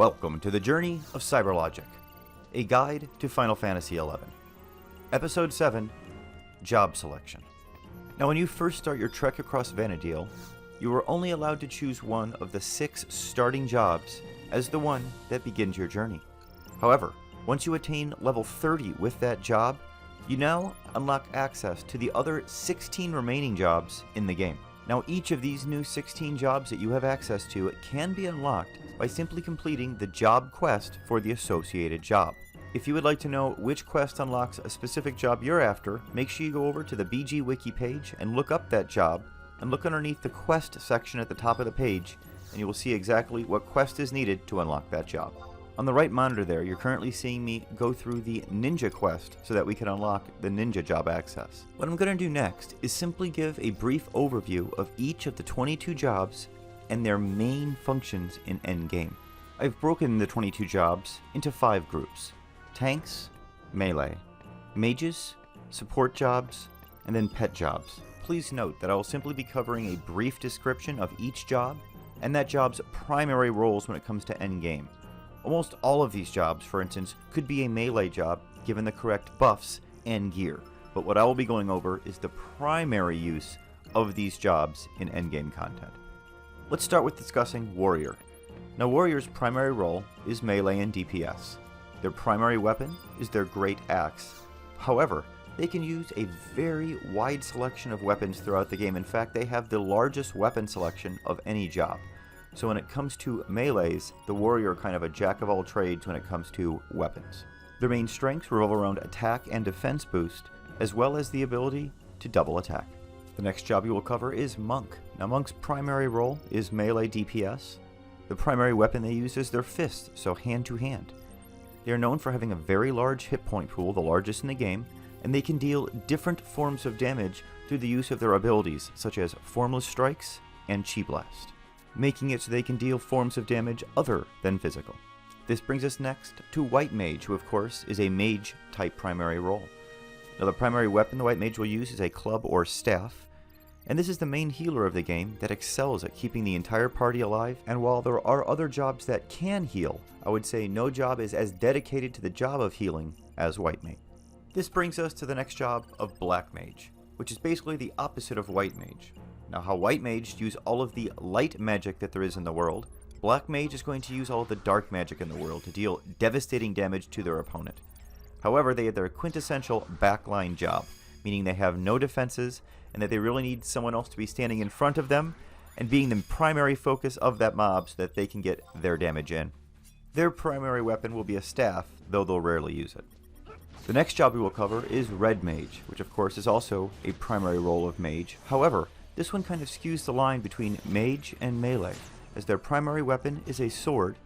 Welcome to the journey of CyberLogic, a guide to Final Fantasy XI. Episode 7, Job Selection. Now when you first start your trek across Vana'diel, you are only allowed to choose one of the 6 starting jobs as the one that begins your journey. However, once you attain level 30 with that job, you now unlock access to the other 16 remaining jobs in the game. Now each of these new 16 jobs that you have access to can be unlocked by simply completing the job quest for the associated job. If you would like to know which quest unlocks a specific job you're after, make sure you go over to the BG Wiki page and look up that job, and look underneath the quest section at the top of the page, and you will see exactly what quest is needed to unlock that job. On the right monitor there, you're currently seeing me go through the Ninja quest so that we can unlock the Ninja job access. What I'm going to do next is simply give a brief overview of each of the 22 jobs and their main functions in endgame. I've broken the 22 jobs into 5 groups: tanks, melee, mages, support jobs, and then pet jobs. Please note that I will simply be covering a brief description of each job and that job's primary roles when it comes to endgame. Almost all of these jobs, for instance, could be a melee job given the correct buffs and gear, but what I will be going over is the primary use of these jobs in endgame content. Let's start with discussing Warrior. Now Warrior's primary role is melee and DPS. Their primary weapon is their Great Axe. However, they can use a very wide selection of weapons throughout the game. In fact, they have the largest weapon selection of any job. So when it comes to melees, the Warrior are kind of a jack of all trades when it comes to weapons. Their main strengths revolve around attack and defense boost, as well as the ability to double attack. The next job you will cover is Monk. Now Monk's primary role is melee DPS. The primary weapon they use is their fist, so hand to hand. They are known for having a very large hit point pool, the largest in the game, and they can deal different forms of damage through the use of their abilities, such as Formless Strikes and Chi Blast, making it so they can deal forms of damage other than physical. This brings us next to White Mage, who of course is a mage type primary role. Now the primary weapon the White Mage will use is a club or staff, and this is the main healer of the game that excels at keeping the entire party alive, and while there are other jobs that can heal, I would say no job is as dedicated to the job of healing as White Mage. This brings us to the next job of Black Mage, which is basically the opposite of White Mage. Now how White Mage use all of the light magic that there is in the world, Black Mage is going to use all of the dark magic in the world to deal devastating damage to their opponent. However, they have their quintessential backline job, meaning they have no defenses and that they really need someone else to be standing in front of them and being the primary focus of that mob so that they can get their damage in. Their primary weapon will be a staff, though they'll rarely use it. The next job we will cover is Red Mage, which of course is also a primary role of mage. However, this one kind of skews the line between mage and melee, as their primary weapon is a sword.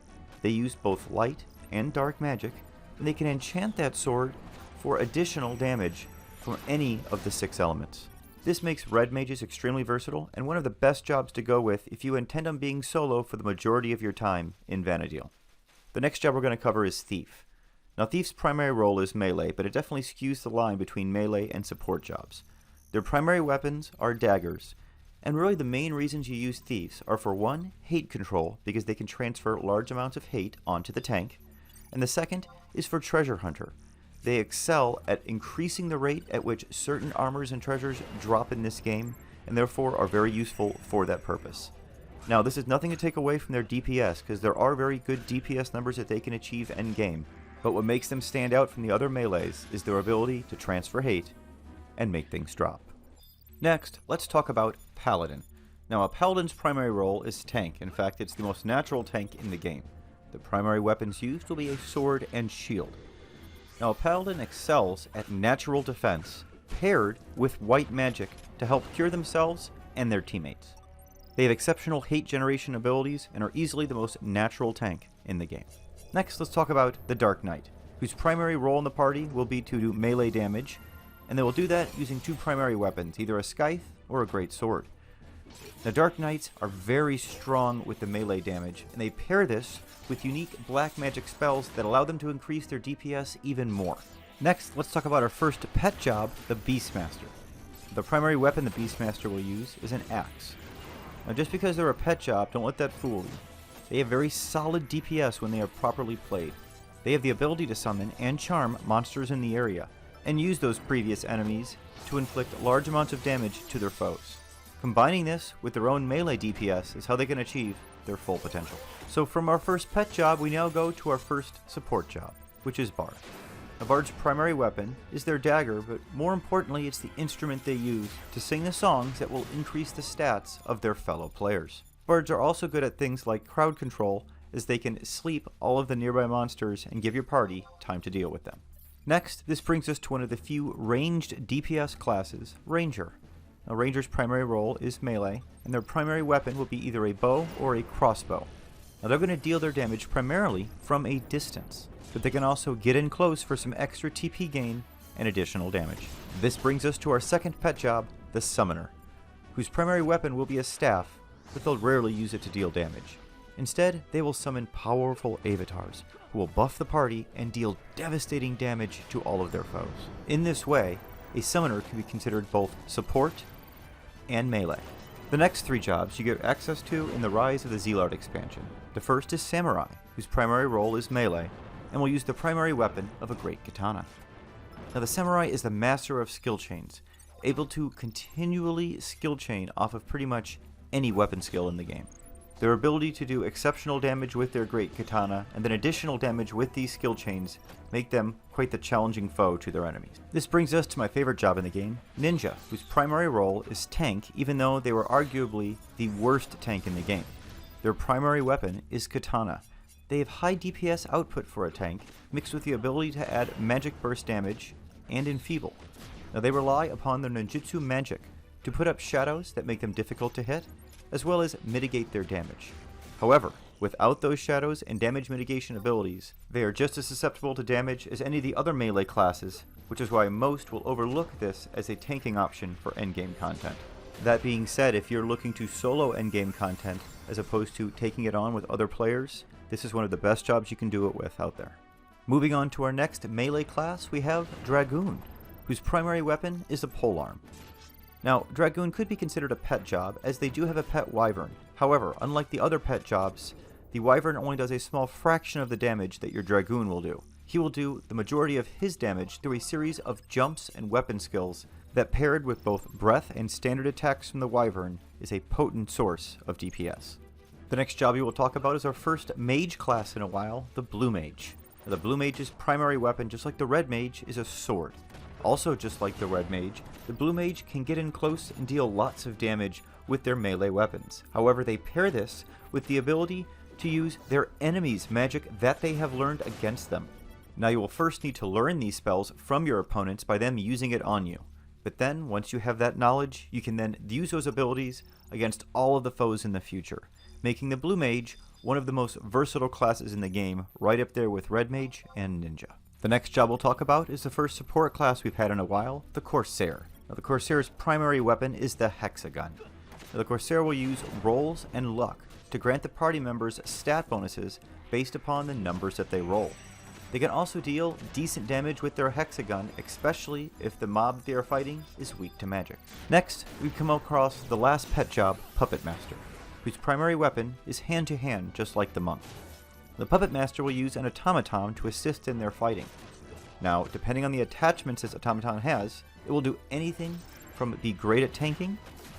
They use both light and dark magic, and they can enchant that sword for additional damage from any of the 6 elements. This makes Red Mages extremely versatile and one of the best jobs to go with if you intend on being solo for the majority of your time in Vana'diel. The next job we're going to cover is Thief. Now Thief's primary role is melee, but it definitely skews the line between melee and support jobs. Their primary weapons are daggers, and really the main reasons you use Thieves are for one, hate control, because they can transfer large amounts of hate onto the tank, and the second is for treasure hunter. They excel at increasing the rate at which certain armors and treasures drop in this game, and therefore are very useful for that purpose. Now this is nothing to take away from their DPS, because there are very good DPS numbers that they can achieve endgame, but what makes them stand out from the other melees is their ability to transfer hate and make things drop. Next, let's talk about Paladin. Now a Paladin's primary role is tank. In fact, it's the most natural tank in the game. The primary weapons used will be a sword and shield. Now a Paladin excels at natural defense paired with white magic to help cure themselves and their teammates. They have exceptional hate generation abilities and are easily the most natural tank in the game. Next, let's talk about the Dark Knight, whose primary role in the party will be to do melee damage, and they will do that using 2 primary weapons, either a scythe or a great sword. The Dark Knights are very strong with the melee damage, and they pair this with unique black magic spells that allow them to increase their DPS even more. Next, let's talk about our first pet job, the Beastmaster. The primary weapon the Beastmaster will use is an axe. Now just because they're a pet job, don't let that fool you. They have very solid DPS when they are properly played. They have the ability to summon and charm monsters in the area, and use those previous enemies to inflict large amounts of damage to their foes. Combining this with their own melee DPS is how they can achieve their full potential. So from our first pet job, we now go to our first support job, which is Bard. A Bard's primary weapon is their dagger, but more importantly, it's the instrument they use to sing the songs that will increase the stats of their fellow players. Bards are also good at things like crowd control, as they can sleep all of the nearby monsters and give your party time to deal with them. Next, this brings us to one of the few ranged DPS classes, Ranger. Now, Ranger's primary role is melee, and their primary weapon will be either a bow or a crossbow. Now, they're going to deal their damage primarily from a distance, but they can also get in close for some extra TP gain and additional damage. This brings us to our second pet job, the Summoner, whose primary weapon will be a staff, but they'll rarely use it to deal damage. Instead, they will summon powerful avatars, who will buff the party and deal devastating damage to all of their foes. In this way, a Summoner can be considered both support and melee. The next three jobs you get access to in the Rise of the Zealot expansion. The first is Samurai, whose primary role is melee, and will use the primary weapon of a great katana. Now, the Samurai is the master of skill chains, able to continually skill chain off of pretty much any weapon skill in the game. Their ability to do exceptional damage with their great katana and then additional damage with these skill chains make them quite the challenging foe to their enemies. This brings us to my favorite job in the game, Ninja, whose primary role is tank, even though they were arguably the worst tank in the game. Their primary weapon is katana. They have high DPS output for a tank, mixed with the ability to add magic burst damage and enfeeble. Now, they rely upon their ninjutsu magic to put up shadows that make them difficult to hit, as well as mitigate their damage. However, without those shadows and damage mitigation abilities, they are just as susceptible to damage as any of the other melee classes, which is why most will overlook this as a tanking option for endgame content. That being said, if you're looking to solo endgame content as opposed to taking it on with other players, this is one of the best jobs you can do it with out there. Moving on to our next melee class, we have Dragoon, whose primary weapon is a polearm. Now, Dragoon could be considered a pet job, as they do have a pet wyvern. However, unlike the other pet jobs, the wyvern only does a small fraction of the damage that your Dragoon will do. He will do the majority of his damage through a series of jumps and weapon skills that, paired with both breath and standard attacks from the wyvern, is a potent source of DPS. The next job we will talk about is our first mage class in a while, the Blue Mage. Now, the Blue Mage's primary weapon, just like the Red Mage, is a sword. Also, just like the Red Mage, the Blue Mage can get in close and deal lots of damage with their melee weapons. However, they pair this with the ability to use their enemy's magic that they have learned against them. Now, you will first need to learn these spells from your opponents by them using it on you. But then, once you have that knowledge, you can then use those abilities against all of the foes in the future, making the Blue Mage one of the most versatile classes in the game, right up there with Red Mage and Ninja. The next job we'll talk about is the first support class we've had in a while, the Corsair. Now, the Corsair's primary weapon is the Hexagon. Now, the Corsair will use rolls and luck to grant the party members stat bonuses based upon the numbers that they roll. They can also deal decent damage with their Hexagon, especially if the mob they are fighting is weak to magic. Next, we come across the last pet job, Puppet Master, whose primary weapon is hand-to-hand, just like the monk. The Puppet Master will use an automaton to assist in their fighting. Now, depending on the attachments this automaton has, it will do anything from be great at tanking,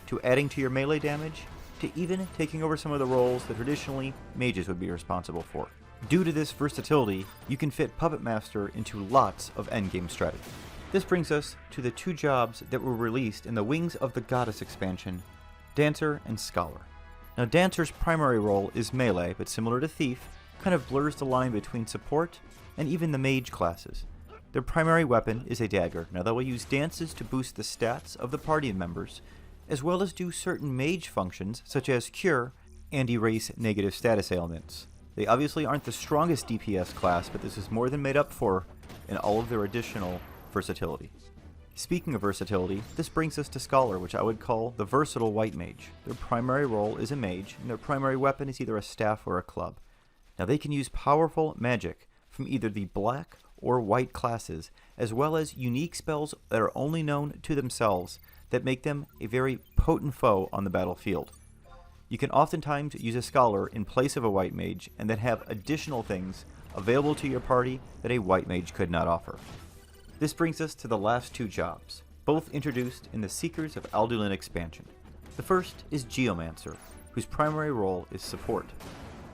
to adding to your melee damage, to even taking over some of the roles that traditionally mages would be responsible for. Due to this versatility, you can fit Puppet Master into lots of endgame strategy. This brings us to the two jobs that were released in the Wings of the Goddess expansion, Dancer and Scholar. Now, Dancer's primary role is melee, but similar to Thief, kind of blurs the line between support and even the mage classes. Their primary weapon is a dagger. Now, they will use dances to boost the stats of the party members, as well as do certain mage functions such as cure and erase negative status ailments. They obviously aren't the strongest DPS class, but this is more than made up for in all of their additional versatility. Speaking of versatility, this brings us to Scholar, which I would call the versatile white mage. Their primary role is a mage, and their primary weapon is either a staff or a club. Now, they can use powerful magic from either the black or white classes, as well as unique spells that are only known to themselves that make them a very potent foe on the battlefield. You can oftentimes use a scholar in place of a white mage and then have additional things available to your party that a white mage could not offer. This brings us to the last two jobs, both introduced in the Seekers of Alduin expansion. The first is Geomancer, whose primary role is support.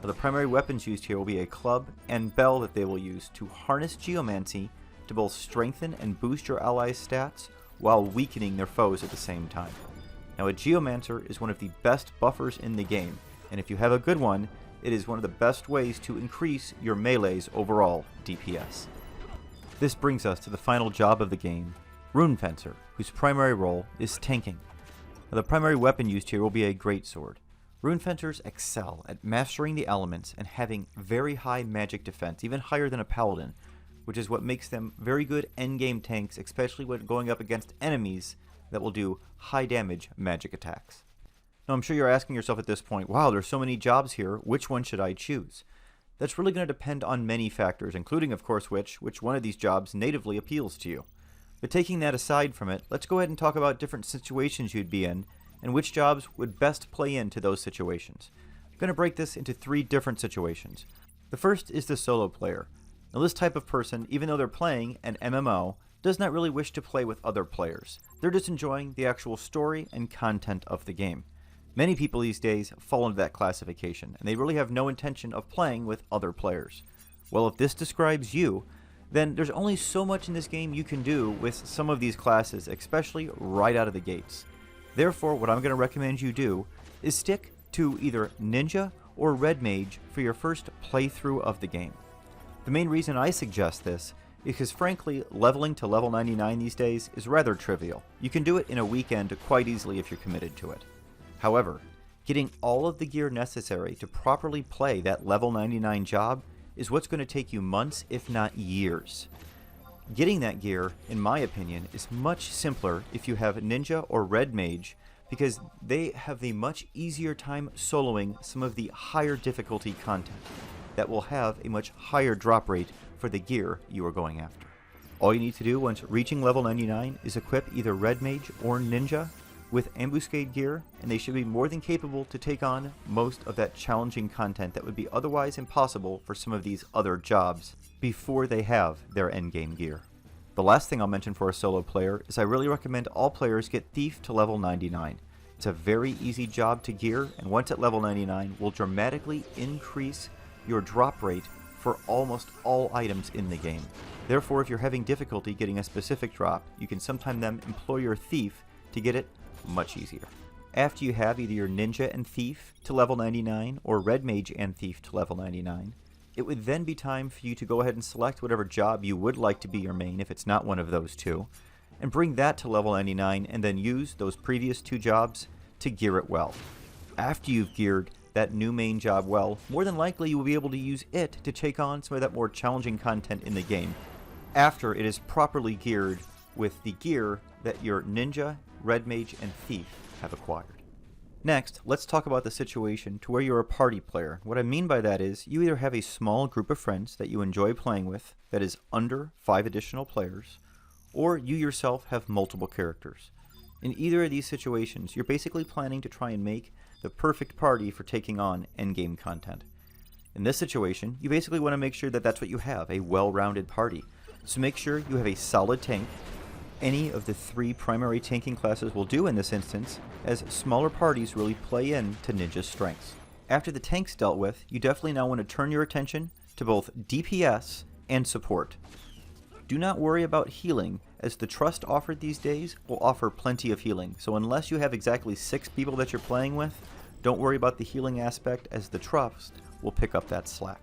Now, the primary weapons used here will be a club and bell that they will use to harness geomancy to both strengthen and boost your allies' stats while weakening their foes at the same time. Now, a Geomancer is one of the best buffers in the game, and if you have a good one, it is one of the best ways to increase your melee's overall DPS. This brings us to the final job of the game, Rune Fencer, whose primary role is tanking. Now, the primary weapon used here will be a greatsword. Rune Fencers excel at mastering the elements and having very high magic defense, even higher than a paladin, which is what makes them very good endgame tanks, especially when going up against enemies that will do high damage magic attacks. Now, I'm sure you're asking yourself at this point, wow, there's so many jobs here, which one should I choose? That's really going to depend on many factors, including, of course, which one of these jobs natively appeals to you. But taking that aside from it, let's go ahead and talk about different situations you'd be in and which jobs would best play into those situations. I'm going to break this into 3 different situations. The first is the solo player. Now, this type of person, even though they're playing an MMO, does not really wish to play with other players. They're just enjoying the actual story and content of the game. Many people these days fall into that classification, and they really have no intention of playing with other players. Well, if this describes you, then there's only so much in this game you can do with some of these classes, especially right out of the gates. Therefore, what I'm going to recommend you do is stick to either Ninja or Red Mage for your first playthrough of the game. The main reason I suggest this is because, frankly, leveling to level 99 these days is rather trivial. You can do it in a weekend quite easily if you're committed to it. However, getting all of the gear necessary to properly play that level 99 job is what's going to take you months, if not years. Getting that gear, in my opinion, is much simpler if you have Ninja or Red Mage, because they have the much easier time soloing some of the higher difficulty content that will have a much higher drop rate for the gear you are going after. All you need to do once reaching level 99 is equip either Red Mage or Ninja with ambuscade gear, and they should be more than capable to take on most of that challenging content that would be otherwise impossible for some of these other jobs before they have their endgame gear. The last thing I'll mention for a solo player is I really recommend all players get Thief to level 99. It's a very easy job to gear, and once at level 99 will dramatically increase your drop rate for almost all items in the game. Therefore, if you're having difficulty getting a specific drop, you can sometime then employ your Thief to get it much easier. After you have either your Ninja and Thief to level 99 or Red Mage and Thief to level 99, it would then be time for you to go ahead and select whatever job you would like to be your main if it's not one of those two, and bring that to level 99 and then use those previous 2 jobs to gear it well. After you've geared that new main job well, more than likely you will be able to use it to take on some of that more challenging content in the game after it is properly geared with the gear that your Ninja, Red Mage, and Thief have acquired. Next, let's talk about the situation to where you're a party player. What I mean by that is you either have a small group of friends that you enjoy playing with that is under 5 additional players, or you yourself have multiple characters. In either of these situations, you're basically planning to try and make the perfect party for taking on endgame content. In this situation, you basically want to make sure that that's what you have, a well-rounded party. So make sure you have a solid tank. Any of the 3 primary tanking classes will do in this instance, as smaller parties really play into Ninja's strengths. After the tank's dealt with, you definitely now want to turn your attention to both DPS and support. Do not worry about healing, as the trust offered these days will offer plenty of healing, so unless you have exactly 6 people that you're playing with, don't worry about the healing aspect, as the trust will pick up that slack.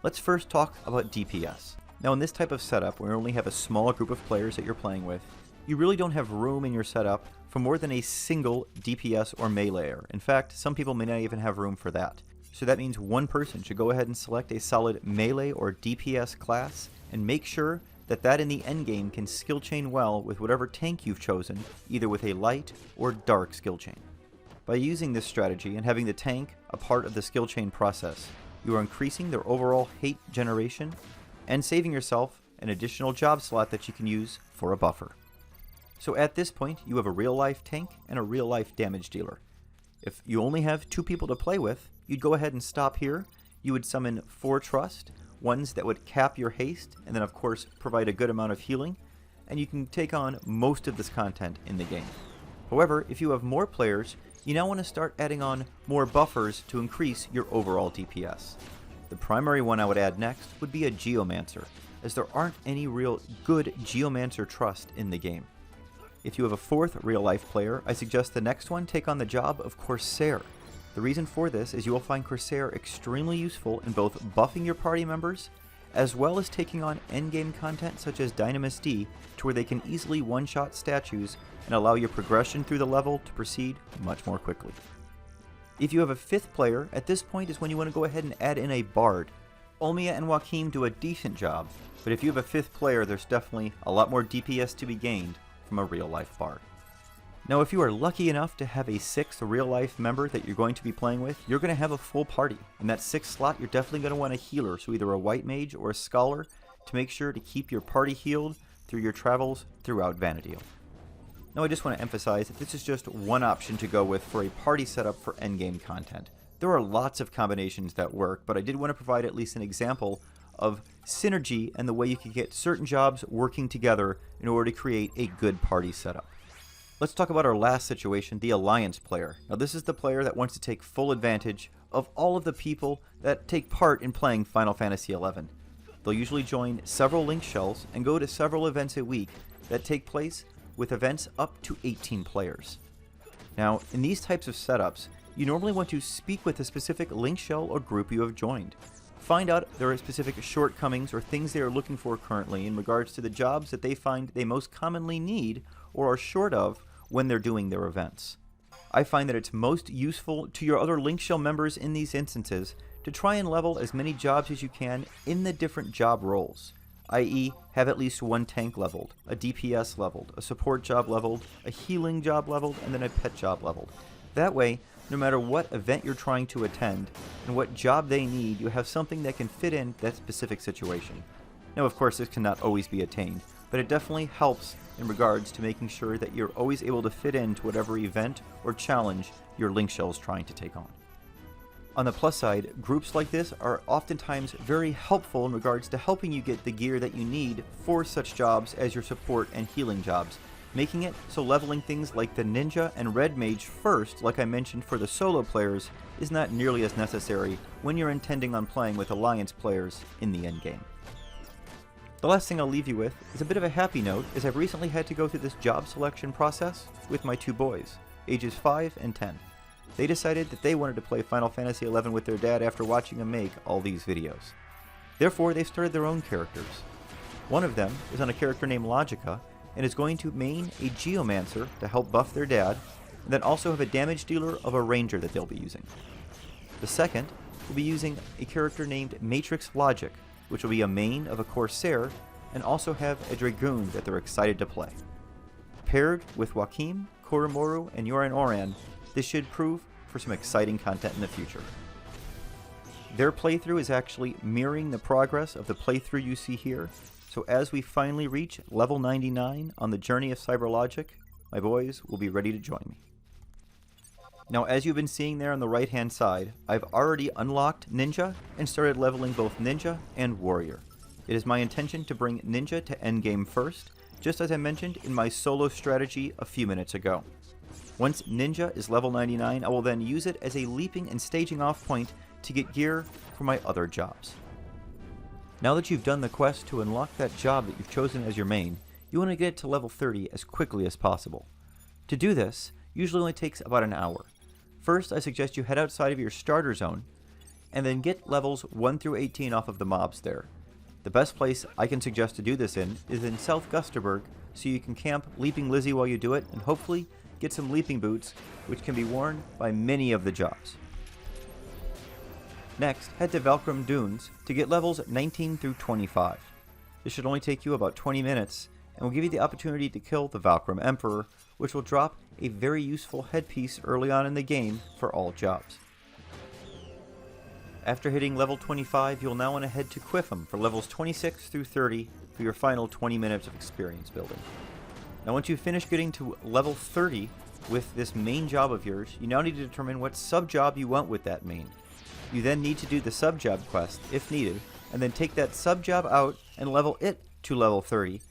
Let's first talk about DPS. Now, in this type of setup, where you only have a small group of players that you're playing with, you really don't have room in your setup for more than a single DPS or meleeer. In fact, some people may not even have room for that. So that means one person should go ahead and select a solid melee or DPS class, and make sure that that in the endgame can skill chain well with whatever tank you've chosen, either with a light or dark skill chain. By using this strategy and having the tank a part of the skill chain process, you are increasing their overall hate generation and saving yourself an additional job slot that you can use for a buffer. So at this point, you have a real-life tank and a real-life damage dealer. If you only have 2 people to play with, you'd go ahead and stop here. You would summon 4 trust, ones that would cap your haste, and then of course provide a good amount of healing, and you can take on most of this content in the game. However, if you have more players, you now want to start adding on more buffers to increase your overall DPS. The primary one I would add next would be a Geomancer, as there aren't any real good Geomancer trust in the game. If you have a 4th real-life player, I suggest the next one take on the job of Corsair. The reason for this is you will find Corsair extremely useful in both buffing your party members, as well as taking on endgame content such as Dynamis D, to where they can easily one-shot statues and allow your progression through the level to proceed much more quickly. If you have a 5th player, at this point is when you want to go ahead and add in a Bard. Olmia and Joachim do a decent job, but if you have a 5th player, there's definitely a lot more DPS to be gained from a real-life Bard. Now, if you are lucky enough to have a 6th real-life member that you're going to be playing with, you're going to have a full party. In that 6th slot, you're definitely going to want a healer, so either a White Mage or a Scholar, to make sure to keep your party healed through your travels throughout Vana'diel. Now, I just want to emphasize that this is just one option to go with for a party setup for endgame content. There are lots of combinations that work, but I did want to provide at least an example of synergy and the way you can get certain jobs working together in order to create a good party setup. Let's talk about our last situation, the Alliance player. Now, this is the player that wants to take full advantage of all of the people that take part in playing Final Fantasy XI. They'll usually join several link shells and go to several events a week that take place with events up to 18 players. Now, in these types of setups, you normally want to speak with a specific link shell or group you have joined. Find out their specific shortcomings or things they are looking for currently in regards to the jobs that they find they most commonly need or are short of when they're doing their events. I find that it's most useful to your other link shell members in these instances to try and level as many jobs as you can in the different job roles, i.e. have at least one tank leveled, a DPS leveled, a support job leveled, a healing job leveled, and then a pet job leveled. That way, no matter what event you're trying to attend and what job they need, you have something that can fit in that specific situation. Now, of course, this cannot always be attained, but it definitely helps in regards to making sure that you're always able to fit into whatever event or challenge your link shell is trying to take on. On the plus side, groups like this are oftentimes very helpful in regards to helping you get the gear that you need for such jobs as your support and healing jobs, making it so leveling things like the Ninja and Red Mage first, like I mentioned for the solo players, is not nearly as necessary when you're intending on playing with Alliance players in the endgame. The last thing I'll leave you with is a bit of a happy note, as I've recently had to go through this job selection process with my 2 boys, ages 5 and 10. They decided that they wanted to play Final Fantasy XI with their dad after watching him make all these videos. Therefore, they started their own characters. One of them is on a character named Logica, and is going to main a Geomancer to help buff their dad, and then also have a damage dealer of a Ranger that they'll be using. The second will be using a character named Matrix Logic, which will be a main of a Corsair, and also have a Dragoon that they're excited to play. Paired with Joachim, Koromoru, and Yoran Oran, this should prove for some exciting content in the future. Their playthrough is actually mirroring the progress of the playthrough you see here, so as we finally reach level 99 on the journey of CyberLogic, my boys will be ready to join me. Now, as you've been seeing there on the right hand side, I've already unlocked Ninja and started leveling both Ninja and Warrior. It is my intention to bring Ninja to endgame first, just as I mentioned in my solo strategy a few minutes ago. Once Ninja is level 99, I will then use it as a leaping and staging off point to get gear for my other jobs. Now that you've done the quest to unlock that job that you've chosen as your main, you want to get to level 30 as quickly as possible. To do this, usually only takes about an hour. First, I suggest you head outside of your starter zone, and then get levels 1 through 18 off of the mobs there. The best place I can suggest to do this in is in South Gusterberg, so you can camp Leaping Lizzie while you do it, and hopefully get some leaping boots, which can be worn by many of the jobs. Next, head to Valkyrum Dunes to get levels 19 through 25. This should only take you about 20 minutes, and will give you the opportunity to kill the Valkyrum Emperor, which will drop a very useful headpiece early on in the game for all jobs. After hitting level 25, you'll now want to head to Quiffum for levels 26 through 30 for your final 20 minutes of experience building. Now once you finish getting to level 30 with this main job of yours, you now need to determine what sub-job you want with that main. You then need to do the sub-job quest, if needed, and then take that sub-job out and level it to level 30.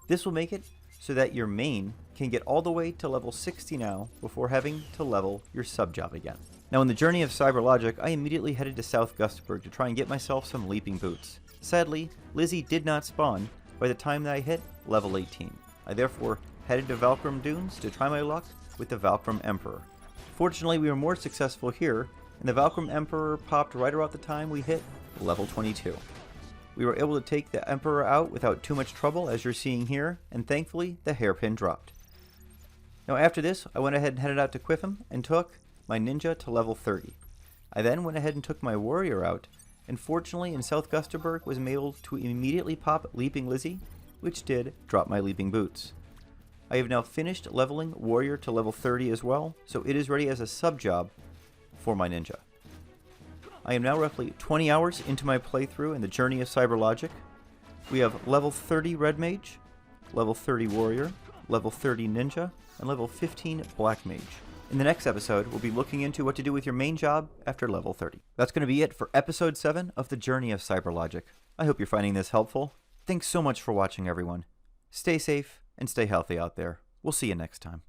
This will make it so that your main can get all the way to level 60 now before having to level your sub-job again. Now in the journey of CyberLogic, I immediately headed to South Gustaberg to try and get myself some leaping boots. Sadly, Lizzie did not spawn by the time that I hit level 18. I therefore headed to Valkyrum Dunes to try my luck with the Valkyrum Emperor. Fortunately, we were more successful here, and the Valkyrum Emperor popped right around the time we hit level 22. We were able to take the Emperor out without too much trouble, as you're seeing here, and thankfully the hairpin dropped. Now after this, I went ahead and headed out to Quiffham and took my ninja to level 30. I then went ahead and took my warrior out, and fortunately in South Gustaberg was able to immediately pop Leaping Lizzie, which did drop my leaping boots. I have now finished leveling warrior to level 30 as well, so it is ready as a sub-job for my ninja. I am now roughly 20 hours into my playthrough in the journey of CyberLogic. We have level 30 Red Mage, level 30 Warrior, level 30 Ninja, and level 15 Black Mage. In the next episode, we'll be looking into what to do with your main job after level 30. That's going to be it for episode 7 of the journey of CyberLogic. I hope you're finding this helpful. Thanks so much for watching, everyone. Stay safe and stay healthy out there. We'll see you next time.